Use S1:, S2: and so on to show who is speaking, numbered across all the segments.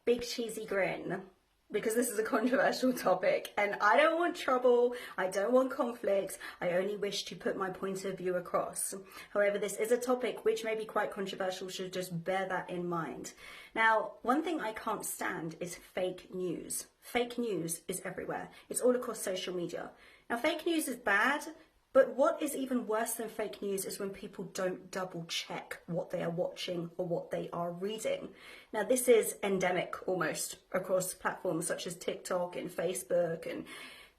S1: big cheesy grin, because this is a controversial topic and I don't want trouble, I don't want conflict, I only wish to put my point of view across. However, this is a topic which may be quite controversial, so just bear that in mind. Now, one thing I can't stand is fake news. Fake news is everywhere. It's all across social media. Now, fake news is bad, but what is even worse than fake news is when people don't double check what they are watching or what they are reading. Now, this is endemic almost across platforms such as TikTok and Facebook and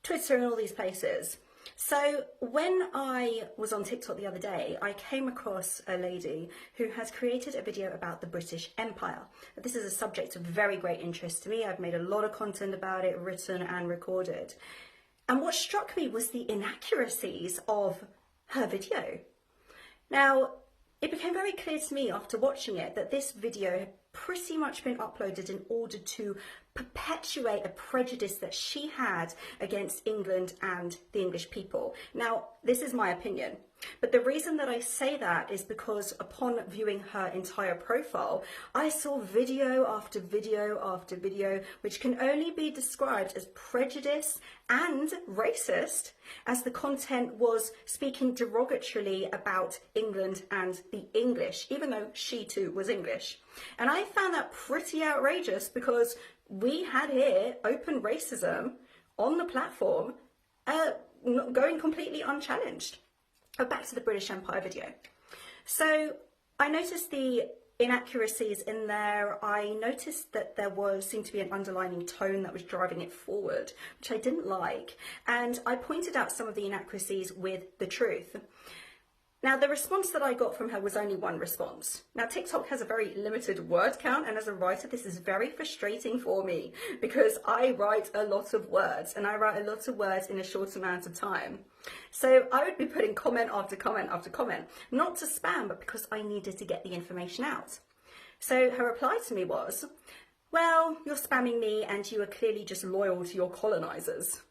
S1: Twitter and all these places. So when I was on TikTok the other day, I came across a lady who has created a video about the British Empire. This is a subject of very great interest to me. I've made a lot of content about it, written and recorded. And what struck me was the inaccuracies of her video. Now, it became very clear to me after watching it that this video had pretty much been uploaded in order to perpetuate a prejudice that she had against England and the English people. Now, this is my opinion, but the reason that I say that is because upon viewing her entire profile, I saw video after video after video, which can only be described as prejudice and racist, as the content was speaking derogatorily about England and the English, even though she too was English. And I found that pretty outrageous because we had here open racism on the platform going completely unchallenged. But back to the British Empire video. So I noticed the inaccuracies in there. I noticed that there seemed to be an underlining tone that was driving it forward, which I didn't like. And I pointed out some of the inaccuracies with the truth. Now, the response that I got from her was only one response. Now, TikTok has a very limited word count, and as a writer, this is very frustrating for me because I write a lot of words, and I write a lot of words in a short amount of time. So I would be putting comment after comment after comment, not to spam, but because I needed to get the information out. So her reply to me was, well, you're spamming me and you are clearly just loyal to your colonizers.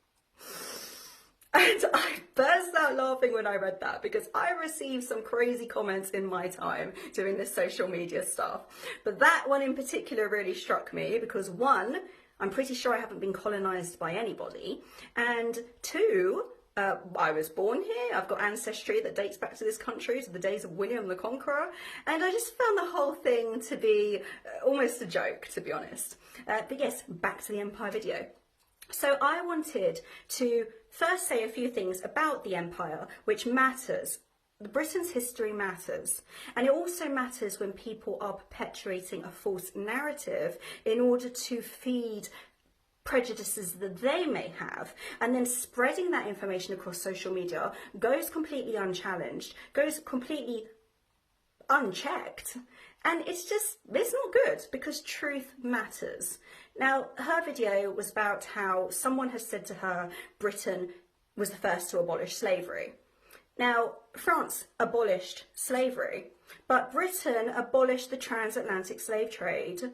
S1: And I burst out laughing when I read that because I received some crazy comments in my time doing this social media stuff. But that one in particular really struck me because one, I'm pretty sure I haven't been colonized by anybody. And two, I was born here. I've got ancestry that dates back to this country, to the days of William the Conqueror. And I just found the whole thing to be almost a joke, to be honest. But yes, back to the Empire video. So I wanted to first say a few things about the Empire, which matters. Britain's history matters. And it also matters when people are perpetuating a false narrative in order to feed prejudices that they may have, and then spreading that information across social media goes completely unchallenged, goes completely unchecked. And it's not good because truth matters. Now, her video was about how someone has said to her Britain was the first to abolish slavery. Now, France abolished slavery, but Britain abolished the transatlantic slave trade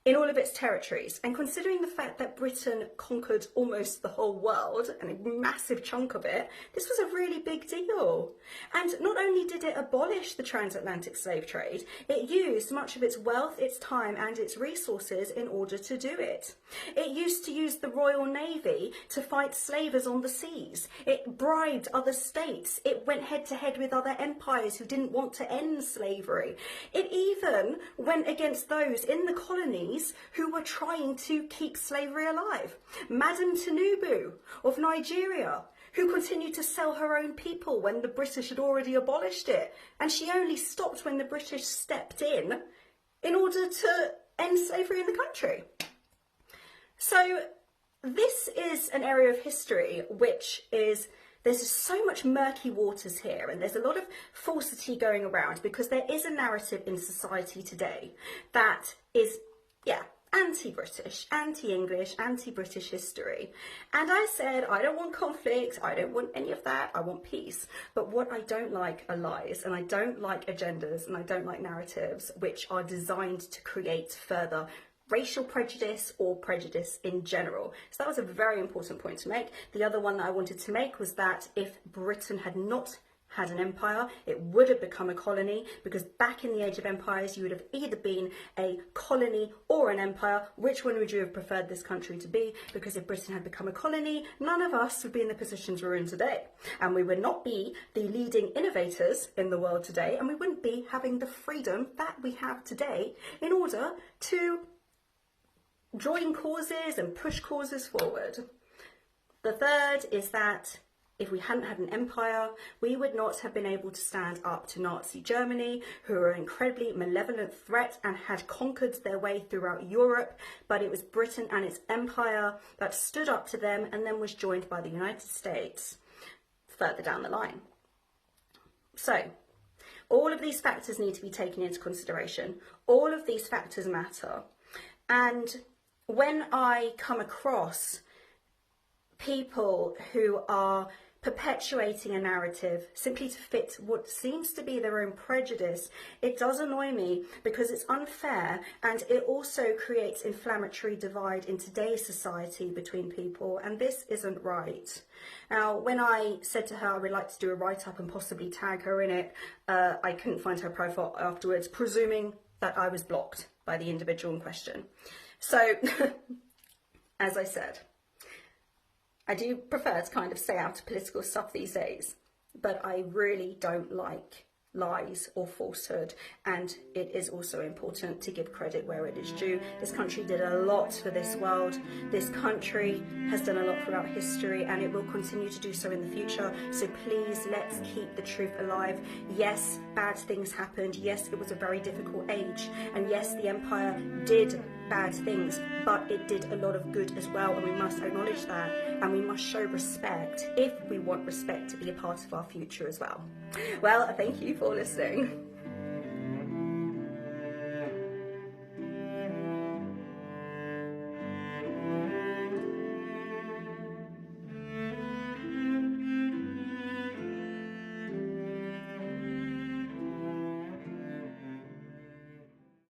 S1: in all of its territories. And considering the fact that Britain conquered almost the whole world, and a massive chunk of it, this was a really big deal. And not only did it abolish the transatlantic slave trade, it used much of its wealth, its time, and its resources in order to do it. It used to use the Royal Navy to fight slavers on the seas. It bribed other states. It went head to head with other empires who didn't want to end slavery. It even went against those in the colonies who were trying to keep slavery alive. Madame Tinubu of Nigeria, who continued to sell her own people when the British had already abolished it. And she only stopped when the British stepped in order to end slavery in the country. So this is an area of history which is, there's so much murky waters here, and there's a lot of falsity going around because there is a narrative in society today that is, anti-British, anti-English, anti-British history. And I said, I don't want conflict, I don't want any of that, I want peace. But what I don't like are lies, and I don't like agendas, and I don't like narratives which are designed to create further racial prejudice or prejudice in general. So that was a very important point to make. The other one that I wanted to make was that if Britain had not had an empire, it would have become a colony, because back in the age of empires, you would have either been a colony or an empire. Which one would you have preferred this country to be? Because if Britain had become a colony, none of us would be in the positions we're in today. And we would not be the leading innovators in the world today, and we wouldn't be having the freedom that we have today in order to join causes and push causes forward. The third is that if we hadn't had an empire, we would not have been able to stand up to Nazi Germany, who were an incredibly malevolent threat and had conquered their way throughout Europe. But it was Britain and its empire that stood up to them and then was joined by the United States further down the line. So, all of these factors need to be taken into consideration. All of these factors matter. And when I come across people who are perpetuating a narrative simply to fit what seems to be their own prejudice, it does annoy me, because it's unfair, and it also creates inflammatory divide in today's society between people, and this isn't right. Now, when I said to her I would like to do a write-up and possibly tag her in it, I couldn't find her profile afterwards, presuming that I was blocked by the individual in question. So, as I said, I do prefer to kind of stay out of political stuff these days, but I really don't like lies or falsehood, and it is also important to give credit where it is due. This country did a lot for this world. This country has done a lot throughout history, and it will continue to do so in the future. So please, let's keep the truth alive. Yes, bad things happened. Yes, it was a very difficult age, and yes, the empire did bad things, but it did a lot of good as well, and we must acknowledge that, and we must show respect if we want respect to be a part of our future as well. Well, thank you for listening.